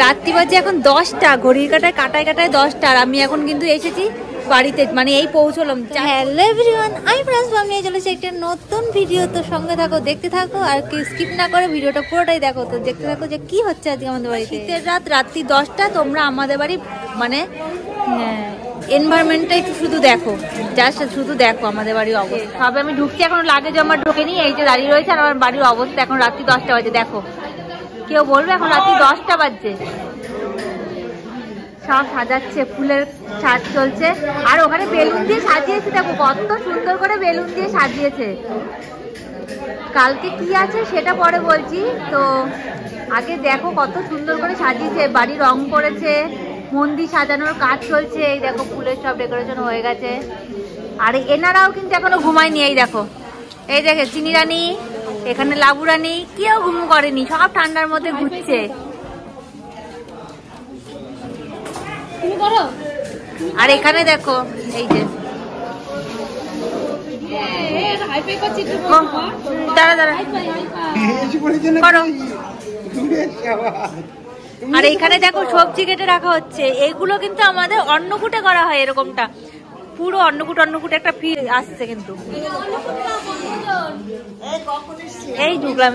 রাত্রি বাজে এখন 10টা, ঘড়ির কাটায় কাটায় কাটায় 10টা। আর আমি এখন কিন্তু এসেছি বাড়িতে, মানে এই পৌঁছলাম। হ্যালো এভরিওয়ান, আমি প্রান্সবাম নিয়ে চলেছি একটা নতুন ভিডিও। তো সঙ্গে থাকো, দেখতে থাকো, আর কি স্কিপ না করে ভিডিওটা পুরোটাই দেখো। তো দেখতে থাকো যে কি হচ্ছে আজকে আমাদের বাড়িতে। শীতের রাত, রাত্রি 10টা। তোমরা আমাদের বাড়ি মানে এনভায়রনমেন্টটা একটু শুধু দেখো, জাস্ট শুধু দেখো আমাদের বাড়ির অবস্থা। সবে আমি ঢুকছি, এখন লাগেজ আমার ঢোকেনি, এই যে দাঁড়িয়ে রয়েছে। আর আমার বাড়ির অবস্থা এখন রাত্রি 10টা বাজে। দেখো, কেউ বলবে এখন রাত্রি 10টা বাজছে। সব সাজাচ্ছে, ফুলের সাজ চলছে। আর ওখানে বেলুন দিয়ে সাজিয়েছে, দেখো কত সুন্দর করে বেলুন দিয়ে সাজিয়েছে। কালকে কি আছে সেটা পরে বলছি। তো আগে দেখো কত সুন্দর করে সাজিয়েছে, বাড়ি রং করেছে, মন্দির সাজানোর কাজ চলছে। এই দেখো ফুলের সব ডেকোরেশন হয়ে গেছে। আর এনারাও কিন্তু এখনো ঘুমায়নি। এই দেখো, এই দেখে চিনি রানী, এখানে লাবু রানী, কেউ ঘুম করেনি, সব ঠান্ডার মধ্যে ঘুরছে। আর এখানে দেখো, এই যে দাঁড়া দাঁড়া করো। আর এখানে দেখো সবজি কেটে রাখা হচ্ছে। এইগুলো কিন্তু আমাদের অন্নকূটে করা হয়, এরকমটা পুরো অন্নকূট একটা ফিল আসছে। কিন্তু এই ঢুকলাম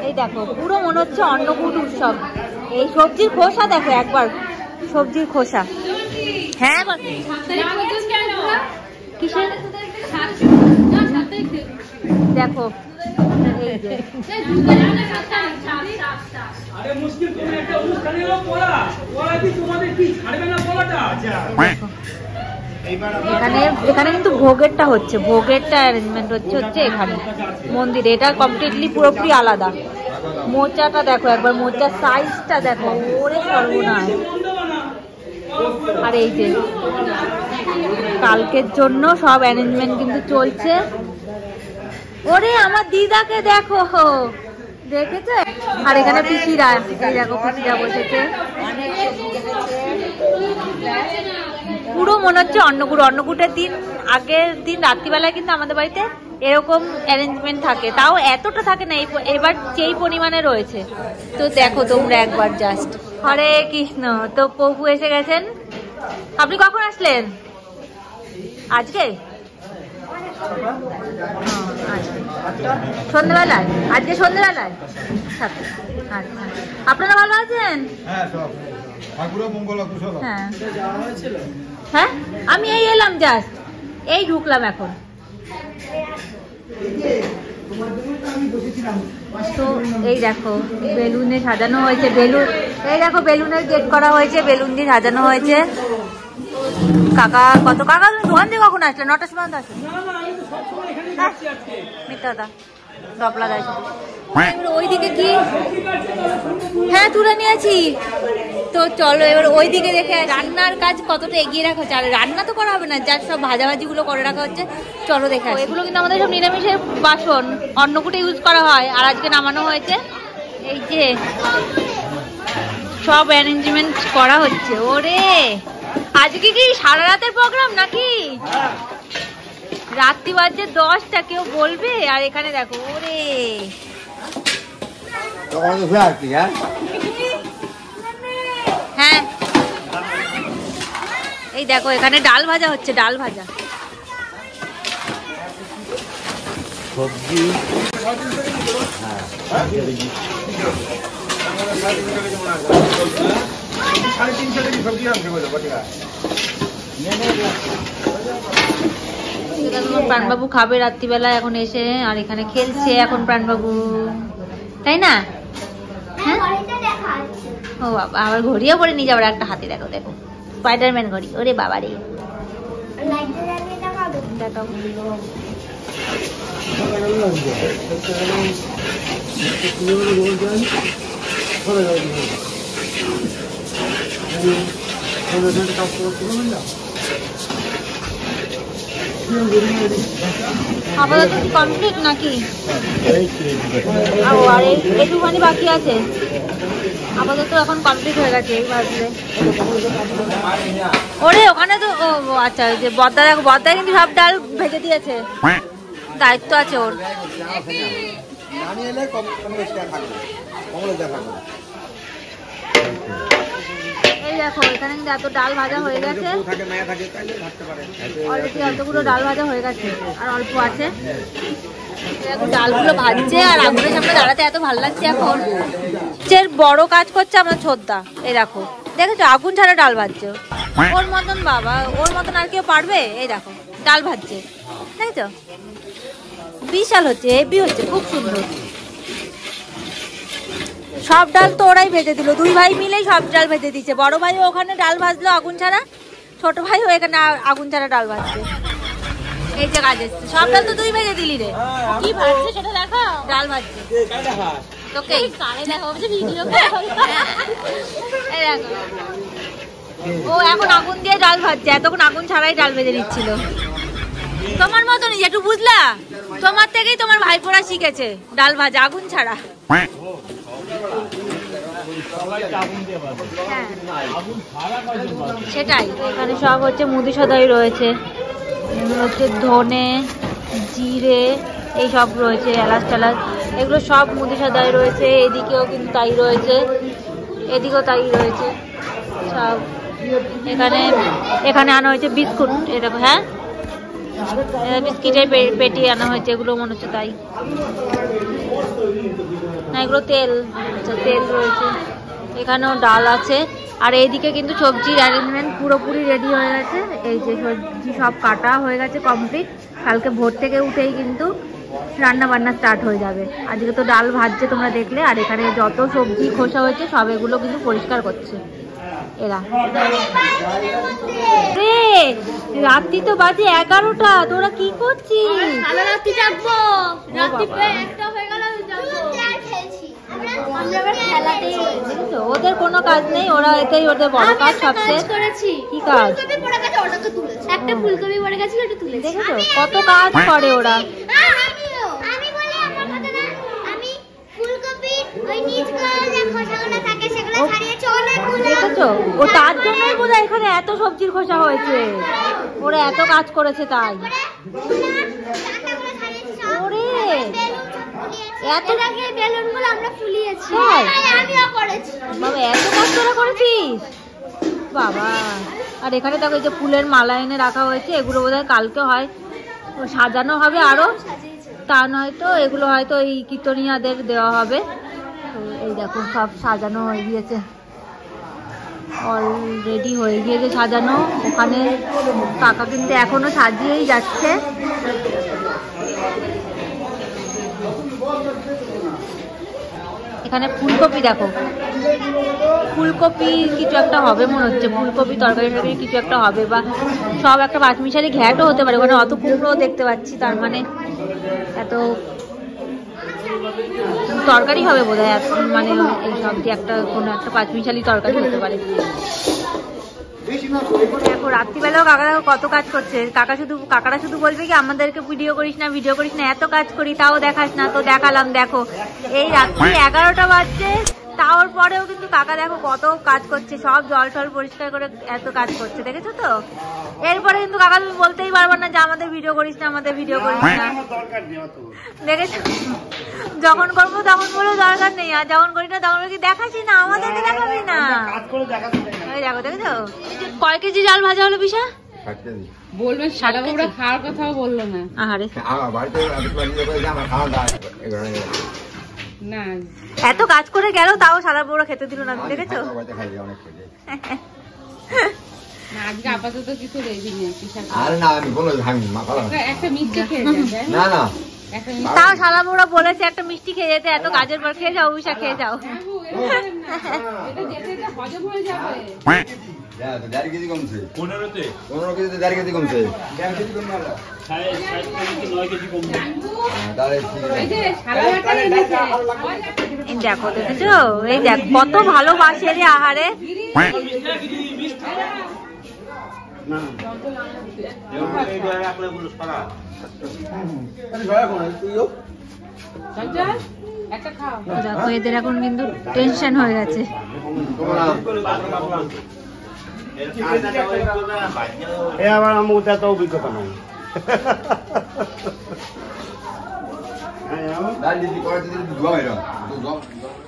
এই দেখো পুরো মনে হচ্ছে অন্নকূট উৎসব। এই সবজির খোসা দেখো একবার, সবজির খোসা। হ্যাঁ কিসের দেখো, এখানে কিন্তু ভোগেরটা হচ্ছে, ভোগেরটা অ্যারেঞ্জমেন্ট হচ্ছে এখানে মন্দিরে। এটা কমপ্লিটলি পুরোপুরি আলাদা। মোচাটা দেখো একবার, মোচার সাইজটা দেখো, ওরে সর্বনাশ। আর এই যে কালকের জন্য সব অ্যারেঞ্জমেন্ট কিন্তু চলছে। ওরে আমার দিদাকে দেখো, দেখেছে? আর এখানে পিসিরা, দেখো পিসিরা বসেছে। পুরো মনে হচ্ছে অন্নকূটের দিন, আগের দিন রাত্রিবেলায় কিন্তু আমাদের বাড়িতে এরকম অ্যারেঞ্জমেন্ট থাকে, তাও এতটা থাকে না, এবার যেই পরিমাণে রয়েছে। তো দেখো তোমরা একবার জাস্ট। হরে কৃষ্ণ। তো প্রভু এসে গেছেন। আপনি কখন আসলেন? আজকে সন্ধ্যেবেলায়? আজকে সন্ধ্যেবেলায়? আচ্ছা, আপনারা ভালো আছেন? হ্যাঁ, আমি এই এলাম জাস্ট, এই ঢুকলাম এখন। তো এই দেখো বেলুনে সাজানো হয়েছে, বেলুন, এই দেখো বেলুনের গেট করা হয়েছে, বেলুন দিয়ে সাজানো হয়েছে। কাকা কাকা তুমি দোকান দিয়ে কখন আসলে? 9টার সময় আসলে? মিথ্যা কথা, ডপলা দেয়। ওইদিকে কি? হ্যাঁ তুলে নিয়েছি। তো চলো এবার ওইদিকে দেখে রান্নার কাজ কতটা এগিয়ে রাখা হচ্ছে। আর রান্না তো করা হবে না, যার সব ভাজাভাজি গুলো করে রাখা হচ্ছে। চলো দেখে এগুলো কিন্তু আমাদের সব নিরামিষের বাসন, অন্নকূটে ইউজ করা হয়। আর আজকে নামানো হয়েছে। এই যে সব অ্যারেঞ্জমেন্ট করা হচ্ছে। ওরে আজকে কি সারা রাতের প্রোগ্রাম নাকি? রাত্রি বাজে 10টা, কেউ বলবে? আর এখানে দেখো, ওরে হ্যাঁ এই দেখো এখানে ডাল ভাজা হচ্ছে, ডাল ভাজা। সবজি প্রাণবাবু খাবে রাত্রিবেলা এখন এসে। আর এখানে খেলছে এখন প্রাণবাবু, তাই না? হ্যাঁ, ও বাবা, আবার ঘড়িও পরে নিয়ে যাবার একটা হাতে। দেখো দেখো স্পাইডারম্যান ঘড়ি। ওরে বাবা রে, আপাতত কমপ্লিট নাকি? আর একটুখানি বাকি আছে। আপাতত এখন কমপ্লিট হয়ে গেছে। এই ভাবলে ওরে ওখানে তো, ও আচ্ছা, ওই যে বদ্দা, দেখো বদ্দা কিন্তু সব ডাল ভেজে দিয়েছে, দায়িত্ব আছে ওর। দেখো এখানে কিন্তু এত ডাল ভাজা হয়ে গেছে, অলরেডি এতগুলো ডাল ভাজা হয়ে গেছে আর অল্প আছে। দেখো ডালগুলো ভাজছে আর আগুনের সামনে দাঁড়াতে এত ভালো লাগছে। এখন যে বড় কাজ করছে আমার ছোদ্দা, এই দেখো দেখেছো আগুন ছাড়া ডাল ভাজছে। ওর মতন বাবা, ওর মতন আর কেউ পারবে? এই দেখো ডাল ভাজছে, দেখেছো? বিশাল হচ্ছে, হেভি হচ্ছে, খুব সুন্দর। সব ডাল তো ওরাই ভেজে দিল, দুই ভাই মিলেই সব ডাল ভেজে দিচ্ছে। বড় ভাই ওখানে ডাল ভাজলো আগুন ছাড়া, ছোট ভাইও এখানে আগুন ছাড়া ডাল ভাজছে। এই যে কাজ এসছে, সব ডাল তো তুই ভেজে দিলি রে। কি ভাজছে সেটা দেখো, ডাল ভাজছে তোকে কানে দেখা হচ্ছে ভিডিও। এই দেখো ও এখন আগুন দিয়ে ডাল ভাজছে, এতক্ষণ আগুন ছাড়াই ডাল ভেজে দিচ্ছিল। তোমার মতনই একটু বুঝলা, তোমার থেকেই তোমার ভাইপোরা শিখেছে ডাল ভাজা আগুন ছাড়া। সেটাই, এখানে সব হচ্ছে মুদি সদাই রয়েছে, এগুলো হচ্ছে ধনে জিরে এই সব রয়েছে, এলাচ টেলাচ এগুলো সব মুদি সদাই রয়েছে। এদিকেও কিন্তু তাই রয়েছে, এদিকেও তাই রয়েছে সব। এখানে এখানে আনা হয়েছে বিস্কুট, এরকম হ্যাঁ বিস্কিটের পেটি আনা হয়েছে, এগুলো মনে হচ্ছে তাই না, এগুলো তেল, আচ্ছা তেল রয়েছে। এখানেও ডাল আছে আর এইদিকে কিন্তু সবজির অ্যারেঞ্জমেন্ট পুরোপুরি রেডি হয়ে গেছে। এই যে সবজি সব কাটা হয়ে গেছে কমপ্লিট, কালকে ভোর থেকে উঠেই কিন্তু রান্না বান্না স্টার্ট হয়ে যাবে। আজকে তো ডাল ভাজছে তোমরা দেখলে, আর এখানে যত সবজি খোসা হয়েছে সব এগুলো কিন্তু পরিষ্কার করছে এরা। রে রাত্রি তো বাজে 11টা, তোরা কি করছিস? ওদের কোনো কাজ নেই, ওরা এতেই ওদের বড় কাজ সবচেয়ে। কি কাজ? একটা ফুলকপি পড়ে গেছিল, একটু তুলে দেখেছো কত কাজ করে ওরা। দেখেছো ও তার জন্যই বোধ হয় এখানে এত সবজির খোসা হয়েছে, ওরা এত কাজ করেছে তাই। ওরে এত বেলুনগুলো আমরা ফুলিয়েছি, আমিও করেছি বাবা, এত কাজ তোরা করেছিস বাবা। আর এখানে দেখো এই যে ফুলের মালা এনে রাখা হয়েছে, এগুলো বোধহয় কালকে হয় সাজানো হবে আরো, তা নয়তো এগুলো হয়তো এই কীর্তনিয়াদের দেওয়া হবে। তো এই দেখো সব সাজানো হয়ে গিয়েছে, অলরেডি হয়ে গিয়েছে সাজানো। ওখানে কাকা কিন্তু এখনো সাজিয়েই যাচ্ছে। এখানে ফুলকপি দেখো, ফুলকপি কিছু একটা হবে মনে হচ্ছে, ফুলকপি তরকারি টরকারি কিছু একটা হবে, বা সব একটা পাঁচমিশালি ঘ্যাটও হতে পারে। ওখানে অত কুমড়োও দেখতে পাচ্ছি, তার মানে এত তরকারি হবে বোধ হয়, মানে এই সব দিয়ে একটা কোনো একটা পাঁচমিশালি তরকারি হতে পারে। দেখো রাত্রিবেলাও কাকা দেখো কত কাজ করছে। কাকারা শুধু বলবে কি আমাদেরকে ভিডিও করিস না, ভিডিও করিস না, এত কাজ করি তাও দেখাস না, তো দেখালাম। দেখো এই রাত্রি 11টা বাজছে, তাওর পরেও কিন্তু কাকা দেখো কত কাজ করছে, সব জল টল পরিষ্কার করে এত কাজ করছে, দেখেছো তো? এরপরে কিন্তু কাকা তুমি বলতেই পারবে না যে আমাদের ভিডিও করিস না, আমাদের ভিডিও করিস না, দেখেছো? যখন করবো তখন বলো দরকার নেই, আর যখন করি না তখন কি দেখাসি না, আমাদেরকে দেখাবি না। দেখো দেখেছো কয় কেজি ডাল ভাজা হলো বিশা? বলবে সাদা বড়া খাওয়ার কথাও বললো না। আহারে না এত কাজ করে গেল তাও সাদা বড়া খেতে দিল না, দেখেছো? না আজকে আপাতত কিছু রেডি নেই। আরে না আমি বলো ভাঙি মা খালাম একটা মিষ্টি খেয়ে যাবে। না না তাও সাদা বড়া বলেছে একটা মিষ্টি খেয়ে যেতে, এত কাজের পর খেয়ে যাও অভিষা, খেয়ে যাও। এটা যেতে যেতে হজম হয়ে যাবে। হ্যাঁ তো 1.5 কেজি কমছে 15 কেজিতে 1.5 কেজি কমছে 1.5 কেজি কমছে 9 কেজি কমছে। তাহলে এই যে সালাডটা এনেছে দেখো, দেখেছো? এই দেখ কত ভালোবাসে রে আহারে। দেখো এদের এখন কিন্তু টেনশন হয়ে গেছে। আবার আমার এত অভিজ্ঞতা নাই।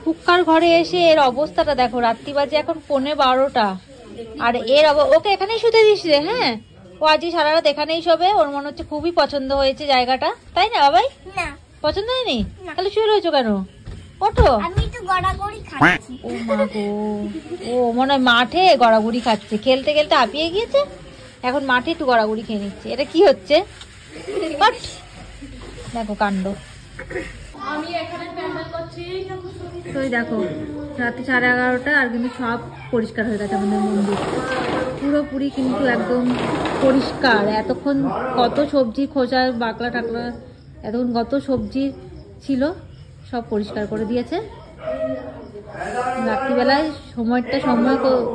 কুক্কার ঘরে এসে এর অবস্থাটা দেখো, রাত্রি বাজে এখন 12:15। আর ওকে এখানেই শুতে দিস রে। হ্যাঁ, ও আজকে সারা রাত এখানেই শোবে। ওর মনে হচ্ছে খুবই পছন্দ হয়েছে জায়গাটা, তাই না বাবাই? না পছন্দ হয়নি? তাহলে শুয়ে রয়েছো কেন? ওঠো। আমি একটু গড়াগড়ি খাচ্ছি। ও মা গো, ও মনে হয় মাঠে গড়াগড়ি খাচ্ছে, খেলতে খেলতে হাঁপিয়ে গিয়েছে, এখন মাঠে একটু গড়াগড়ি খেয়ে নিচ্ছে। এটা কি হচ্ছে? দেখো কাণ্ড। তো দেখো রাতে 11:30 আর কিন্তু সব পরিষ্কার হয়ে গেছে আমাদের মন্দির পুরোপুরি, কিন্তু একদম পরিষ্কার। এতক্ষণ কত সবজি খোসা বাকলা টাকলা এতক্ষণ কত সবজি ছিল সব পরিষ্কার করে দিয়েছে। রাত্রিবেলায় সময়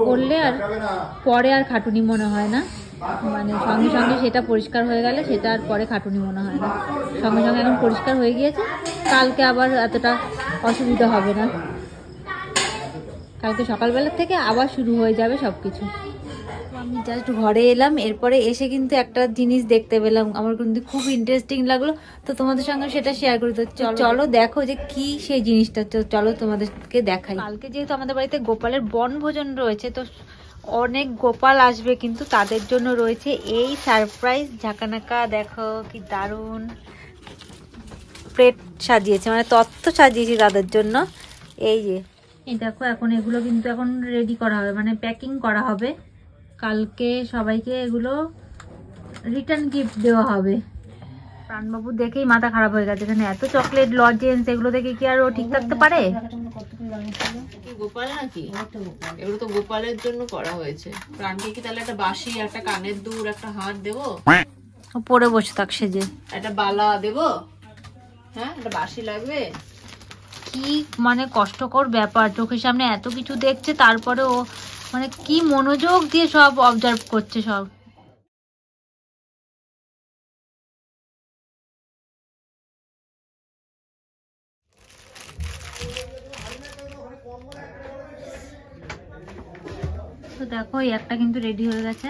করলে আর পরে আর খাটুনি মনে হয় না, মানে সঙ্গে সঙ্গে সেটা পরিষ্কার হয়ে গেলে সেটা আর পরে খাটুনি মনে হয় না। সঙ্গে সঙ্গে এখন পরিষ্কার হয়ে গিয়েছে, কালকে আবার এতটা অসুবিধা হবে না। কালকে সকালবেলা থেকে আবার শুরু হয়ে যাবে সব কিছু। আমি জাস্ট ঘরে এলাম, এরপরে এসে কিন্তু একটা জিনিস দেখতে পেলাম, আমার কিন্তু খুব ইন্টারেস্টিং লাগলো, তো তোমাদের সঙ্গে সেটা শেয়ার করি। তো চলো দেখো যে কি সেই জিনিসটা, চলো তোমাদেরকে দেখাই। কালকে যেহেতু আমাদের বাড়িতে গোপালের বনভোজন রয়েছে, তো অনেক গোপাল আসবে, কিন্তু তাদের জন্য রয়েছে এই সারপ্রাইজ ঝাঁকানাকা। দেখো কি দারুণ প্লেট সাজিয়েছে, মানে তত্ত্ব সাজিয়েছি তাদের জন্য। এই দেখো এখন এগুলো কিন্তু এখন রেডি করা হবে, মানে প্যাকিং করা হবে। কালকে সবাইকে এগুলো রিটার্ন গিফট দেওয়া হবে। প্রাণবাবু দেখেই মাথা খারাপ হয়ে গেছে, এখানে এত চকলেট লজেন্স, এগুলো দেখে কি আর ও ঠিক থাকতে পারে? গোপাল নাকি? এগুলো তো গোপালের জন্য করা হয়েছে। প্রাণকে কি তাহলে একটা বাঁশি, একটা কানের দুল, একটা হাত দেবো? পরে বসে থাক সেজে। একটা বালা দেবো? হ্যাঁ, একটা বাঁশি লাগবে। কি মানে কষ্টকর ব্যাপার, চোখের সামনে এত কিছু দেখছে, তারপরে ও মানে কি মনোযোগ দিয়ে সব অবজার্ভ করছে সব। তো দেখো এই একটা কিন্তু রেডি হয়ে গেছে।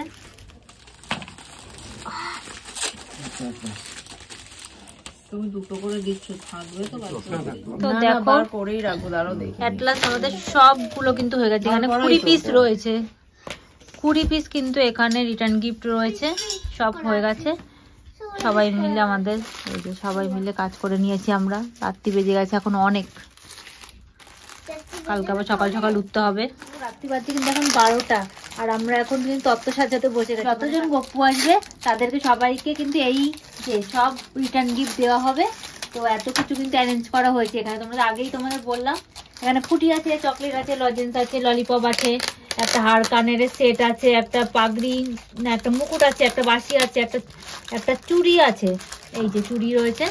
তুমি দুটো করে দিচ্ছ, থাকবে তো? তো দেখো করেই রাখবো, দাঁড়াও দেখি। অ্যাটলাস আমাদের সবগুলো কিন্তু হয়ে গেছে, এখানে 20 পিস রয়েছে, 20 পিস কিন্তু এখানে রিটার্ন গিফট রয়েছে, সব হয়ে গেছে। সবাই মিলে আমাদের এই যে সবাই মিলে কাজ করে নিয়েছি আমরা। রাত্রি বেজে গেছে এখন অনেক, কালকে আবার সকাল সকাল উঠতে হবে। রাত্রি বাজছে কিন্তু এখন 12টা, আর আমরা এখন কিন্তু তত্ত্ব সাজাতে বসে গেছি। যতজন গপ্পু আসবে তাদেরকে সবাইকে কিন্তু এই যে সব রিটার্ন গিফট দেওয়া হবে। তো এত কিছু কিন্তু অ্যারেঞ্জ করা হয়েছে এখানে, তোমরা আগেই তোমাদের বললাম। এখানে ফুটি আছে, চকলেট আছে, লজেন্স আছে, ললিপপ আছে, একটা হাড় কানের সেট আছে, একটা পাগড়ি না একটা মুকুট আছে, একটা বাঁশি আছে, একটা চুড়ি আছে, এই যে চুড়ি রয়েছে।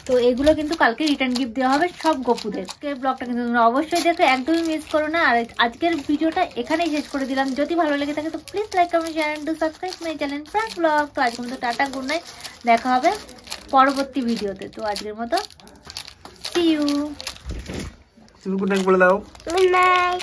তো এগুলো কিন্তু কালকে রিটার্ন গিফট দেওয়া হবে সব গপুদের। ব্লগটা কিন্তু তোমরা অবশ্যই দেখো, একদমই মিস করো না। আর আজকের ভিডিওটা এখানেই শেষ করে দিলাম। যদি ভালো লেগে থাকে তো please like, comment, share and subscribe my channel prank vlog. তো আজকের মতো টাটা, গুড নাইট, দেখা হবে পরবর্তী ভিডিওতে। তো আজকের মতো সি ইউ। তুমি গুড নাইট বলে দাও। Good night.